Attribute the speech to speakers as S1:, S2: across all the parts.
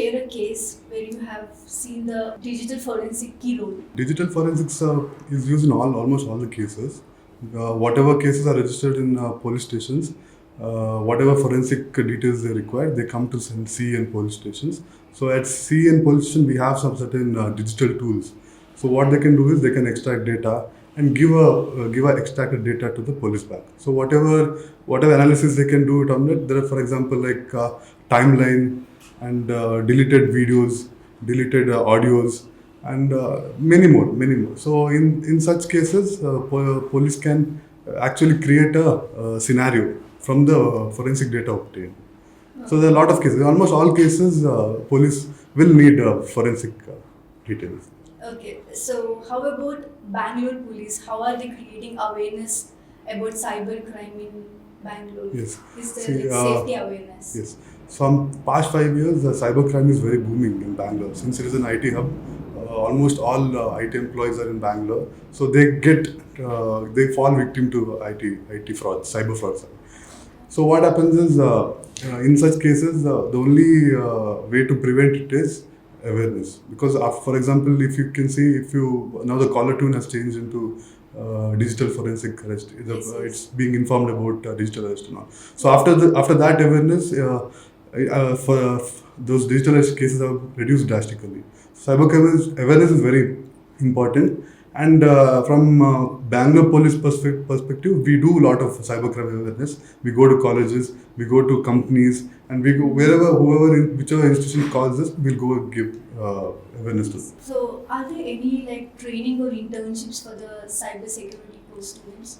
S1: share a case where you have seen the digital forensic key role?
S2: Digital forensics is used in almost all the cases. Whatever cases are registered in police stations, whatever forensic details they require, they come to CEN police stations. So at CEN police station, we have some certain digital tools. So what they can do is they can extract data and give a extracted data to the police back. So whatever analysis they can do it on it. There are, for example, like timeline and deleted videos, deleted audios, and many more. So in such cases, police can actually create a scenario from the forensic data obtained. So there are a lot of cases. Almost all cases, police will need forensic details.
S1: Okay, so how about Bangalore Police? How are they creating awareness about cybercrime in Bangalore?
S2: Yes.
S1: Is there
S2: See,
S1: safety awareness?
S2: Yes. From past 5 years, cybercrime is very booming in Bangalore. Since it is an IT hub, almost all IT employees are in Bangalore. So they fall victim to IT fraud, cyber fraud. So what happens is, in such cases, the only way to prevent it is awareness. Because, for example, if you can see, now the caller tune has changed into digital forensic arrest. It's being informed about digital arrest and all. So after that awareness, for those digital arrest cases have reduced drastically. Cyber awareness is very important. And from Bangalore Police perspective, we do a lot of cybercrime awareness. We go to colleges, we go to companies, and we go whichever institution calls us, we'll go give awareness to them.
S1: So, are there any training or internships for the cyber security course students?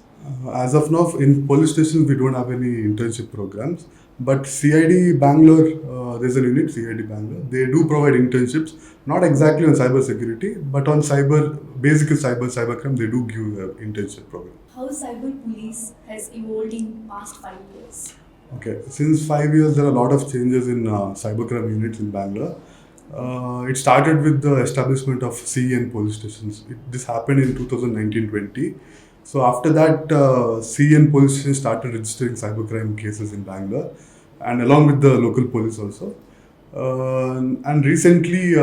S2: As of now, in police stations, we don't have any internship programs. But CID Bangalore, there's a unit, CID Bangalore. They do provide internships, not exactly on cyber security, but on cybercrime. They do give internship program.
S1: How cyber police has evolved in past 5 years?
S2: Okay, since 5 years, there are a lot of changes in cybercrime units in Bangalore. It started with the establishment of CEN police stations. This happened in 2019-20. So after that, CEN police stations started registering cybercrime cases in Bangalore, and along with the local police also. And recently,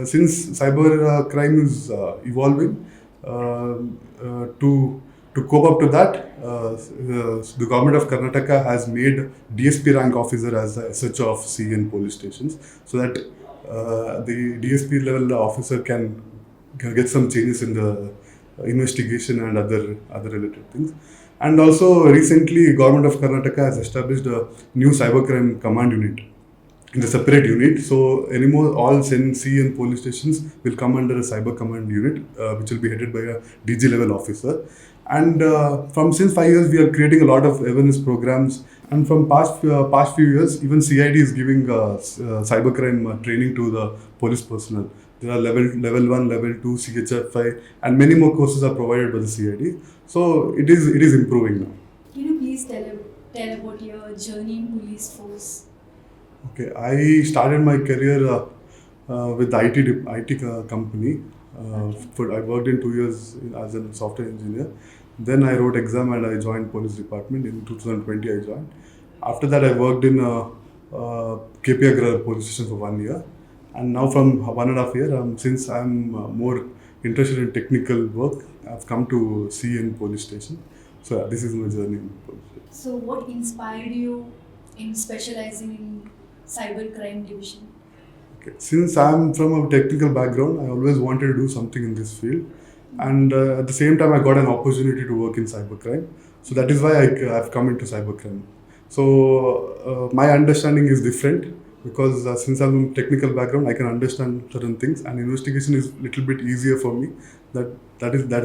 S2: since cyber crime is evolving, to cope up to that, the government of Karnataka has made DSP rank officer as the SHO of CEN police stations, so that the DSP level officer can get some changes in the investigation and other related things. And also recently, government of Karnataka has established a new cybercrime command unit in the separate unit. So anymore, all CEN police stations will come under a cyber command unit, which will be headed by a DG level officer. And since 5 years, we are creating a lot of awareness programs. And from past few years, even CID is giving cybercrime training to the police personnel. There are level 1, level 2, CHFI, and many more courses are provided by the CID. So it is improving now.
S1: Can you please tell about your journey in police force?
S2: Okay, I started my career with the IT company. I worked in 2 years as a software engineer. Then I wrote exam and I joined police department. In 2020 I joined. After that I worked in KP Agra police station for 1 year. And now from 1.5 years, since I'm more interested in technical work, I've come to CEN police station. So yeah, this is my journey in police station.
S1: So what inspired you in specializing in cybercrime division?
S2: Okay. Since I'm from a technical background, I always wanted to do something in this field. And at the same time, I got an opportunity to work in cybercrime. So that is why I've come into cybercrime. So my understanding is different, because since I'm from technical background, I can understand certain things, and investigation is a little bit easier for me. That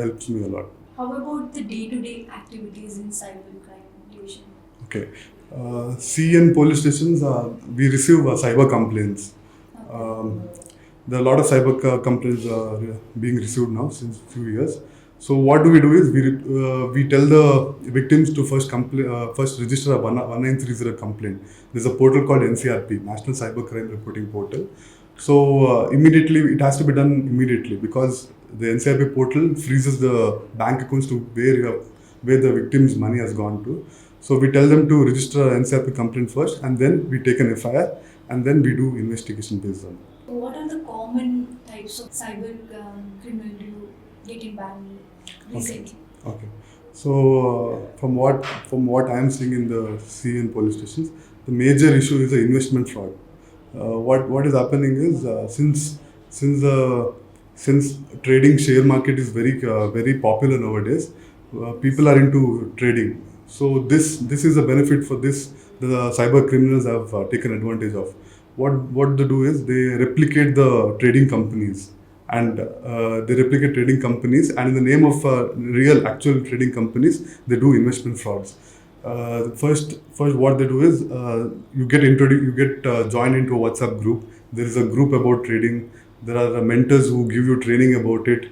S2: helps me a lot.
S1: How about the day-to-day activities in cybercrime division?
S2: Okay. CEN police stations, we receive cyber complaints. There are a lot of cyber complaints being received now since few years. So what do is we tell the victims to first register a 1930 complaint. There's a portal called NCRP, National Cybercrime Reporting Portal. So immediately it has to be done immediately, because the NCRP portal freezes the bank accounts to where the victim's money has gone to. So we tell them to register an NCRP complaint first, and then we take an FIR. and then we do investigation based on it.
S1: What are the common types of cyber criminal do you get in Bangalore recently?
S2: Okay. So from what I am seeing in the CEN police stations, the major issue is the investment fraud. What is happening is since trading share market is very popular nowadays, people are into trading. So this is a benefit for this the cyber criminals have taken advantage of. What they do is they replicate the trading companies and and in the name of real actual trading companies they do investment frauds. First what they do is you get joined into a WhatsApp group. There is a group about trading. There are mentors who give you training about it.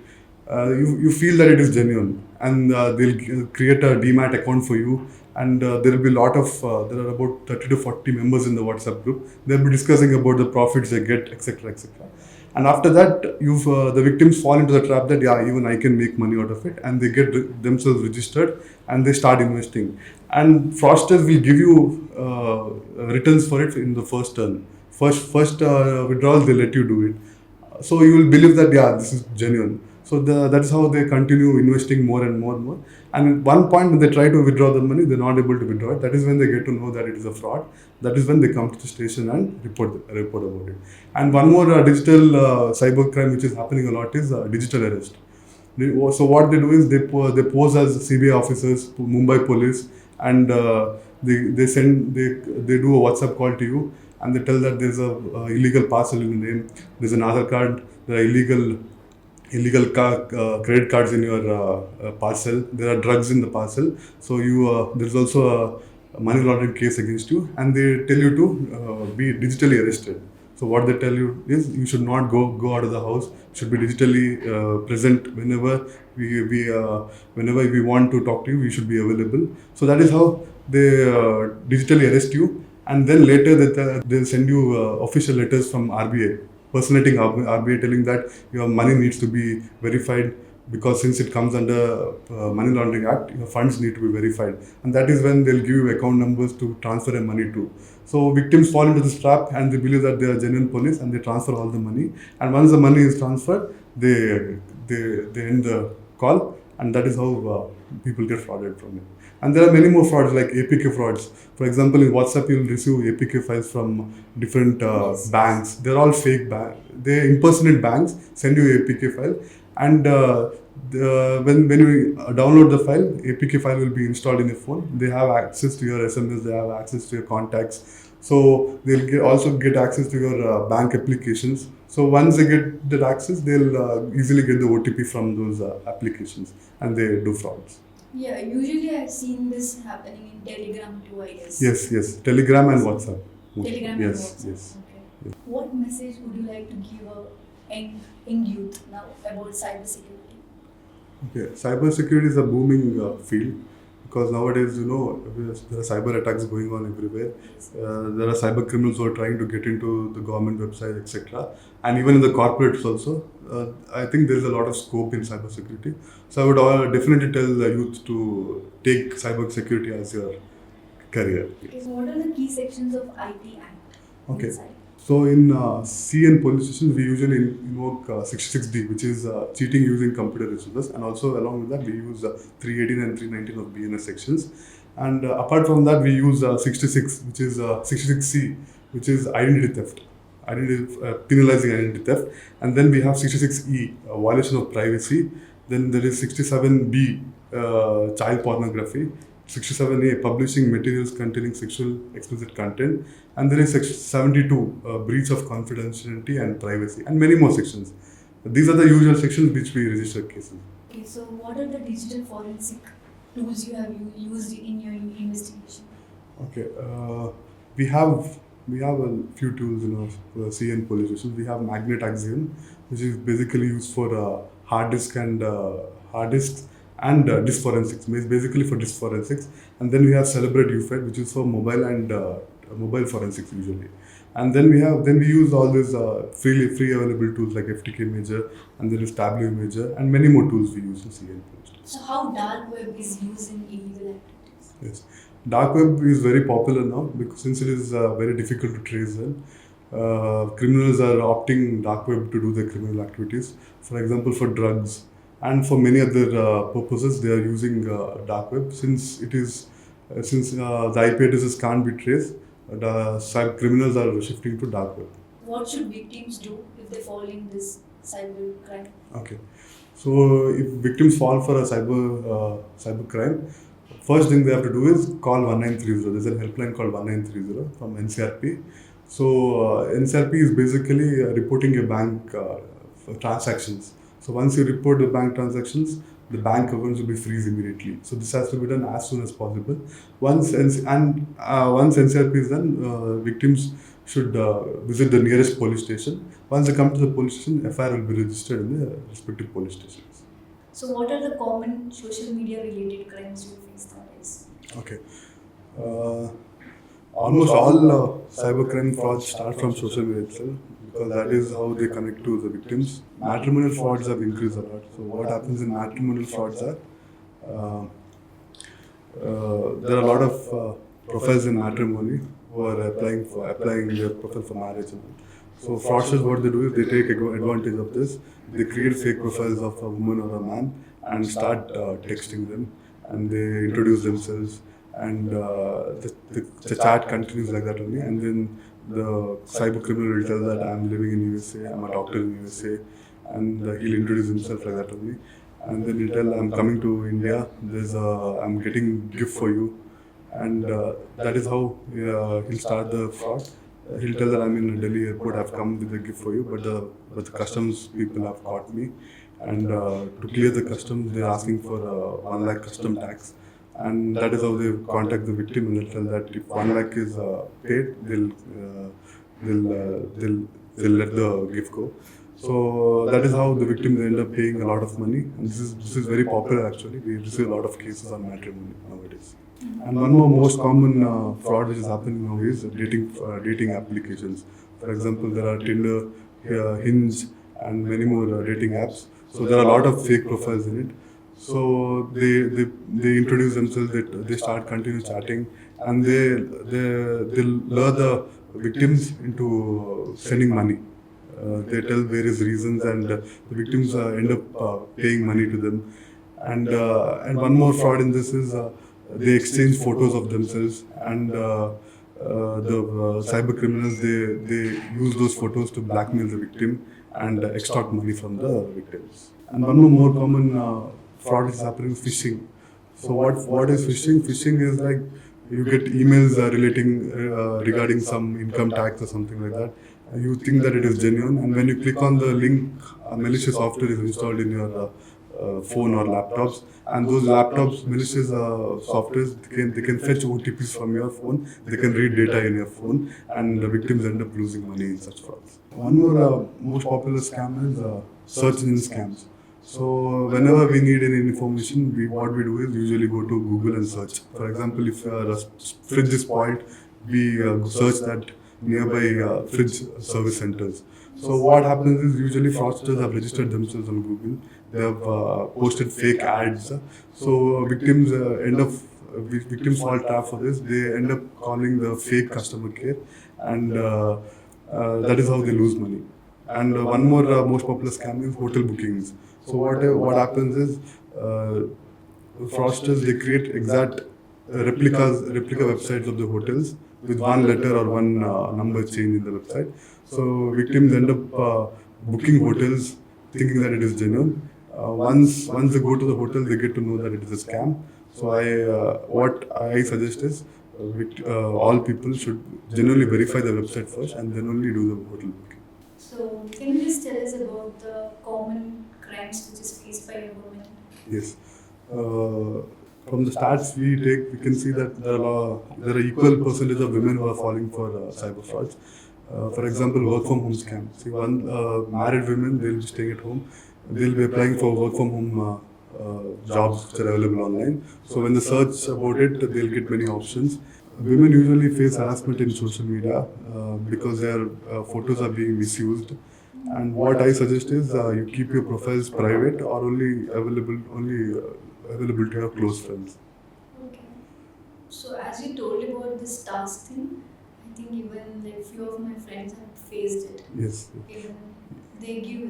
S2: You feel that it is genuine, and they'll create a demat account for you, and there will be there are about 30 to 40 members in the WhatsApp group. They'll be discussing about the profits they get, etc., etc. And after that, the victims fall into the trap that even I can make money out of it, and they get themselves registered and they start investing. And fraudsters will give you returns for it in the first turn. First withdrawal, they let you do it. So you will believe that this is genuine. So that is how they continue investing more and more and more. And at one point when they try to withdraw the money, they're not able to withdraw it. That is when they get to know that it is a fraud. That is when they come to the station and report about it. And one more digital cyber crime which is happening a lot is digital arrest. So what they do is they pose as CBI officers to Mumbai police, and they do a WhatsApp call to you, and they tell that there's a illegal parcel in the name, there's an Aadhaar card, there are credit cards in your parcel, there are drugs in the parcel, so there's also a money laundering case against you, and they tell you to be digitally arrested. So what they tell you is you should not go out of the house. You should be digitally present whenever whenever we want to talk to you. We should be available. So that is how they digitally arrest you, and then later they'll send you official letters from RBI, personating RBI, telling that your money needs to be verified, because since it comes under Money Laundering Act, your funds need to be verified. And that is when they'll give you account numbers to transfer your money to. So victims fall into this trap and they believe that they are genuine police, and they transfer all the money. And once the money is transferred, they end the call, and that is how people get frauded from it. And there are many more frauds like APK frauds. For example, in WhatsApp, you'll receive APK files from different banks. They're all fake banks. They impersonate banks, send you APK file, and when you download the file, APK file will be installed in your phone. They have access to your SMS, they have access to your contacts. So they'll also get access to your bank applications. So once they get that access, they'll easily get the OTP from those applications, and they do frauds.
S1: Yeah, usually I've seen this happening in Telegram too, I guess.
S2: Yes. Telegram and WhatsApp.
S1: Telegram and WhatsApp.
S2: Yes.
S1: Okay. What message would you like to give a young youth now about cybersecurity?
S2: Okay, cybersecurity is a booming field, because nowadays, there are cyber attacks going on everywhere. There are cyber criminals who are trying to get into the government website, etc. And even in the corporates also. I think there is a lot of scope in cybersecurity. So I would definitely tell the youth to take cybersecurity as your career.
S1: Okay, so what are the key sections of IT Act?
S2: Okay.
S1: Inside?
S2: So in CEN police stations, we usually invoke 66D, which is cheating using computer resources, and also along with that we use 318 and 319 of BNS sections. And apart from that, we use 66, which is 66C, which is identity theft, penalizing identity theft. And then we have 66E, violation of privacy. Then there is 67B, child pornography. 67A, publishing materials containing sexual explicit content, and there is section 72, breach of confidentiality and privacy, and many more sections. These are the usual sections which we register cases.
S1: Okay, so what are the digital forensic tools you have used in your investigation?
S2: Okay, we have a few tools in our CN police stations. We have magnet axiom, which is basically used for hard disks and disk forensics, basically for disk forensics. And then we have Celebrate UFED, which is for mobile and mobile forensics usually. And then we use all these free available tools like FTK Major, and there is Tableau Major, and many more tools we use in CN Police.
S1: So how dark web is used in illegal activities?
S2: Yes, dark web is very popular now, because since it is very difficult to trace well. criminals are opting dark web to do their criminal activities. For example, for drugs and for many other purposes, they are using dark web since the IP addresses can't be traced. The cyber criminals are shifting to dark web.
S1: What should victims do if they fall in this cyber crime?
S2: Okay. So if victims fall for a cyber crime, first thing they have to do is call 1930. There's a helpline called 1930 from NCRP. So NCRP is basically reporting your bank for transactions. So once you report the bank transactions, the bank accounts will be freeze immediately. So this has to be done as soon as possible. Once NCRP is done, victims should visit the nearest police station. Once they come to the police station, FIR will be registered in the respective police stations.
S1: So, what are the common social media related crimes you face nowadays?
S2: Okay. Almost all cybercrime frauds start from social media itself because that is how they connect to the victims. Matrimonial frauds have increased a lot. So what happens in matrimonial frauds are there are a lot of profiles in matrimony who are applying their profile for marriage. So fraudsters, what they do is they take advantage of this. They create fake profiles of a woman or a man and start texting them, and they introduce themselves, and the chat continues like that only. And then the cyber criminal will tell that I'm living in USA, I'm a doctor in USA, and he'll introduce himself like that only. And then he'll tell I'm coming to India. I'm getting gift for you, and that is how he'll start the fraud. He'll tell that I'm in Delhi airport, I've come with a gift for you, but the customs people have caught me, and to clear the customs, they're asking for 1 lakh custom tax, and that is how they contact the victim, and they'll tell that if 1 lakh is paid, they'll let the gift go. So that is how the victims end up paying a lot of money, and this is very popular actually. We receive a lot of cases on matrimony nowadays. And one more most common fraud which is happening now is dating applications. For example, there are Tinder, Hinge, and many more dating apps. So there are a lot of fake profiles in it. So they introduce themselves, they start continue chatting, and they lure the victims into sending money. They tell various reasons, and the victims end up paying money to them. And one more fraud in this is they exchange photos of themselves, and the cyber criminals they use those photos to blackmail the victim and extort money from the victims. And one more common fraud is happening is phishing. So what is phishing? Phishing is like you get emails regarding some income tax or something like that. And you think that it is genuine, and when you click on the link, malicious software is installed in your phone or laptops, and those laptops, malicious softwares, they can fetch OTPs from your phone, they can read data in your phone, and the victims end up losing money in such frauds. One more most popular scam is search engine scams. So whenever we need any information, what we do is usually go to Google and search. For example, if a fridge is spoiled, we search that nearby fridge service centers. So what happens is usually fraudsters have registered themselves on Google. They have posted fake ads. So victims fall trap for this. They end up calling the fake customer care, and that is how they lose money. And one more most popular scam is hotel bookings. So what happens is fraudsters, they create exact replica websites of the hotels with one letter or one number change in the website. So victims end up booking hotels thinking that it is genuine. Once they go to the hotel, they get to know that it is a scam. So what I suggest is all people should genuinely verify the website first and then only do the hotel booking.
S1: So, can you please tell us about the common crimes which is faced by women?
S2: Yes. From the stats we take, we can see that there are equal percentage of women who are falling for cyber frauds. For example, work from home scam. See, married women, they'll be staying at home. They'll be applying for work from home jobs which are available online. So when they search about it, they'll get many options. Women usually face harassment in social media because their photos are being misused. And what I suggest is you keep your profiles private or only available to your close friends.
S1: Okay. So, as you told about this task thing, I think even like few of my friends have faced it.
S2: Yes.
S1: Even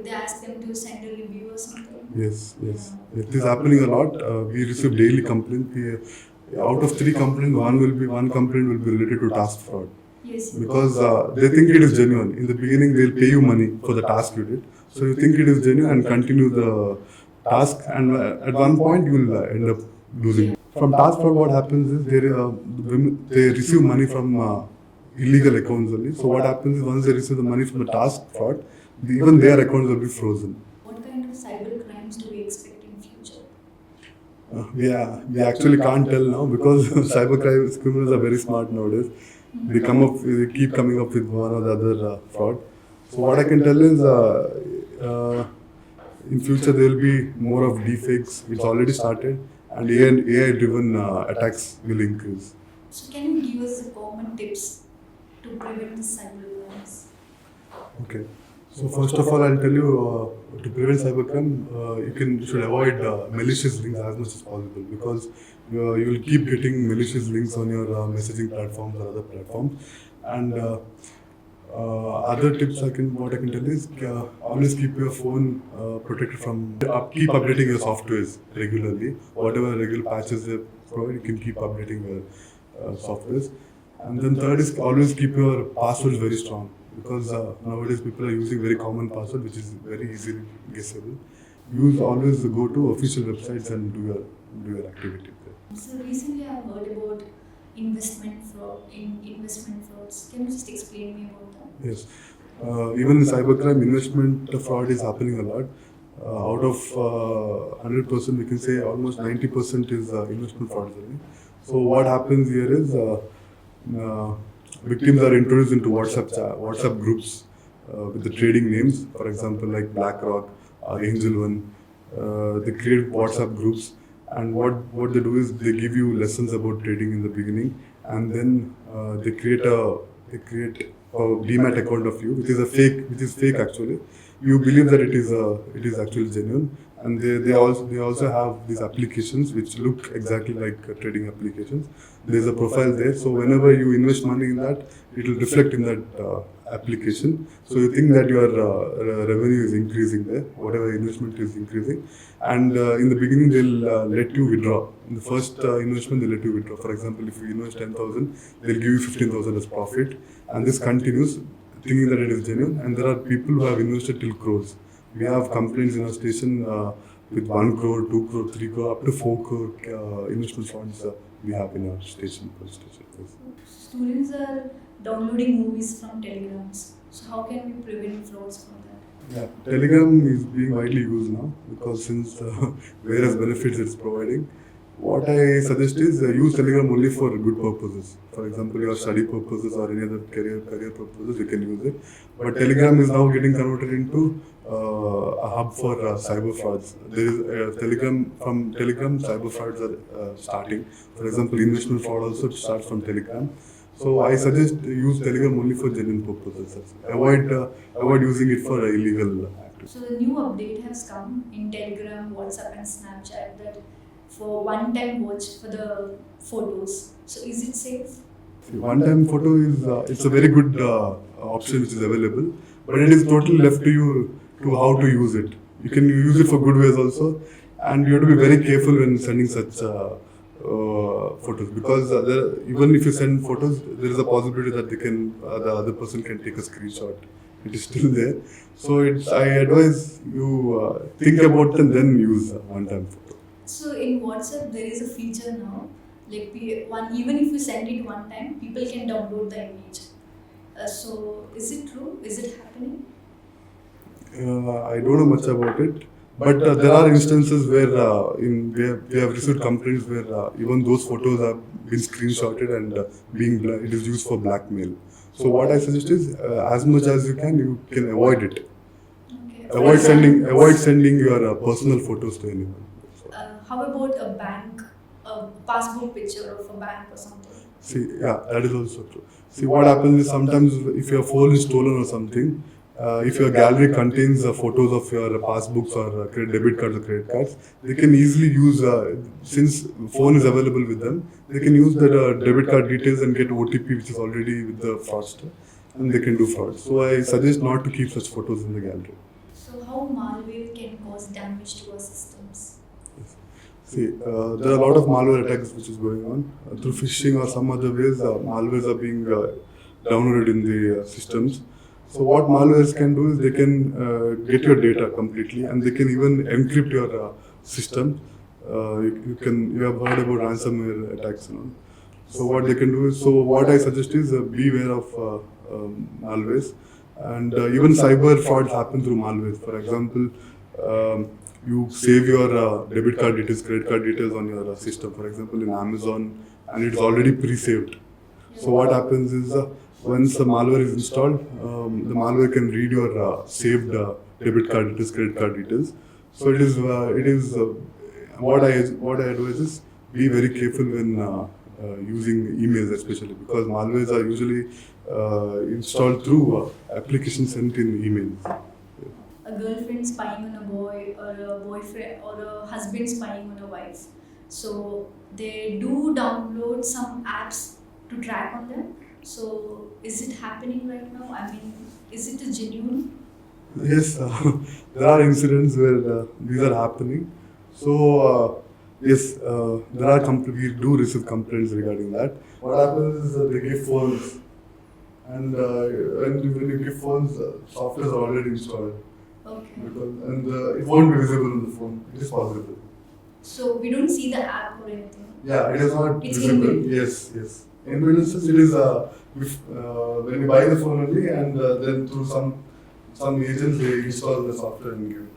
S1: they ask them to send a review or something.
S2: Yes.
S1: Yeah.
S2: It is happening a lot. We receive daily complaints. Out of 3 complaints, one complaint will be related to task fraud.
S1: Yes.
S2: Because they think it is genuine. In the beginning, they'll pay you money for the task you did. So you think it is genuine and continue the task, and at one point you will end up losing. From task fraud, what happens is they receive money from illegal accounts only. So what happens is once they receive the money from the task fraud, even their accounts will be frozen.
S1: What kind of cyber crimes do we expect in future?
S2: We actually can't tell now because cyber criminals are very smart nowadays. They keep coming up with one or the other fraud. So what I can tell is, in future there will be more of deepfakes. It's already started, and AI-driven attacks will increase.
S1: So can you give us the common tips to prevent cyber crimes?
S2: Okay. So first of all, I'll tell you to prevent cybercrime, you should avoid malicious links as much as possible, because you will keep getting malicious links on your messaging platforms or other platforms. And other tips what I can tell is always keep your phone protected from. Keep updating your softwares regularly. Whatever regular patches they provide, you can keep updating your softwares. And then third is always keep your passwords very strong, because nowadays people are using very common password which is very easily guessable. Always go to official websites and do your activity there.
S1: So recently I heard about investment frauds. Can you just explain me about that?
S2: Yes. Even in cybercrime, investment fraud is happening a lot. Out of 100%, we can say almost 90% is investment fraud. So what happens here is victims are introduced into WhatsApp groups with the trading names, for example, like BlackRock or Angel One. They create WhatsApp groups, and what they do is they give you lessons about trading in the beginning, and then they create a Demat account of you, which is fake actually. You believe that it is actually genuine, and they also have these applications which look exactly like trading applications. There's a profile there, so whenever you invest money in that, it will reflect in that application. So you think that your revenue is increasing there, whatever investment is increasing, and in the beginning they'll let you withdraw. In the first investment, they let you withdraw. For example, if you invest 10,000, they'll give you 15,000 as profit, and this continues, thinking that it is genuine. And there are people who have invested till crores. We have complaints in our station with 1 crore, 2 crore, 3 crore, up to 4 crore investment funds we have in our station, police station. Yes.
S1: Students are downloading movies from Telegrams. So how can we prevent frauds from that?
S2: Yeah, Telegram is being widely used now because since various benefits it's providing. What I suggest is use Telegram only for good purposes. For example, your study purposes or any other career purposes, you can use it. But Telegram is now getting converted into a hub for cyber frauds. There is Telegram, cyber frauds are starting. For example, investment fraud also starts from Telegram. So I suggest use Telegram only for genuine purposes. Avoid using it for illegal activities.
S1: So the new update has come in Telegram, WhatsApp, and Snapchat that for one-time watch for the photos. So is it safe?
S2: One-time photo is it's a very good option which is available, but it is totally left to you to how to use it. You can use it for good ways also, and you have to be very careful when sending such photos, because even if you send photos, there is a possibility that the other person can take a screenshot. It is still there. So I advise you think about it and then use one-time photo.
S1: So in WhatsApp there is a feature now, like even if you send it one time, people can download the image. So is it true? Is it happening?
S2: I don't know much about it, but there are instances where we have received complaints where even those photos have been screenshotted and it is used for blackmail. So what I suggest is, as much as you can avoid it.
S1: Okay.
S2: Avoid sending your personal photos to anyone.
S1: How about a passport picture of a bank or something?
S2: See, yeah, that is also true. See, what happens is sometimes if your phone is stolen or something, if your gallery contains photos of your passbooks or debit cards or credit cards, they can easily use, since phone is available with them, they can use that debit card details and get OTP which is already with the fraudster, and they can do fraud. So I suggest not to keep such photos in the gallery.
S1: So how malware can cause damage to our systems?
S2: See, there are a lot of malware attacks which is going on. Through phishing or some other ways, malwares are being downloaded in the systems. So what malwares can do is they can get your data completely, and they can even encrypt your system. You have heard about ransomware attacks and all. So what they can do is, so what I suggest is beware of malwares, and even cyber frauds happen through malwares. For example, you save your debit card details, credit card details on your system, for example in Amazon, and it is already pre-saved. So what happens is once the malware is installed, the malware can read your saved debit card details, credit card details. So it is what I advise is be very careful when using emails, especially because malwares are usually installed through applications sent in emails.
S1: A girlfriend spying on a boy, or a boyfriend or a husband spying on a wife. So they do download some apps to track on them. So is it happening right now? I mean, is it a genuine?
S2: Yes, there are incidents where these are happening. So yes, there are we do receive complaints regarding that. What happens is they give phones, and when you give phones, software is already installed.
S1: Okay.
S2: And it won't be visible on the phone. It is possible.
S1: So we don't see the app or anything.
S2: Yeah, it is not
S1: It's
S2: visible.
S1: inbuilt.
S2: Yes. Inbuilt instance, it is when you buy the phone only, and then through some agents they install the software and give it.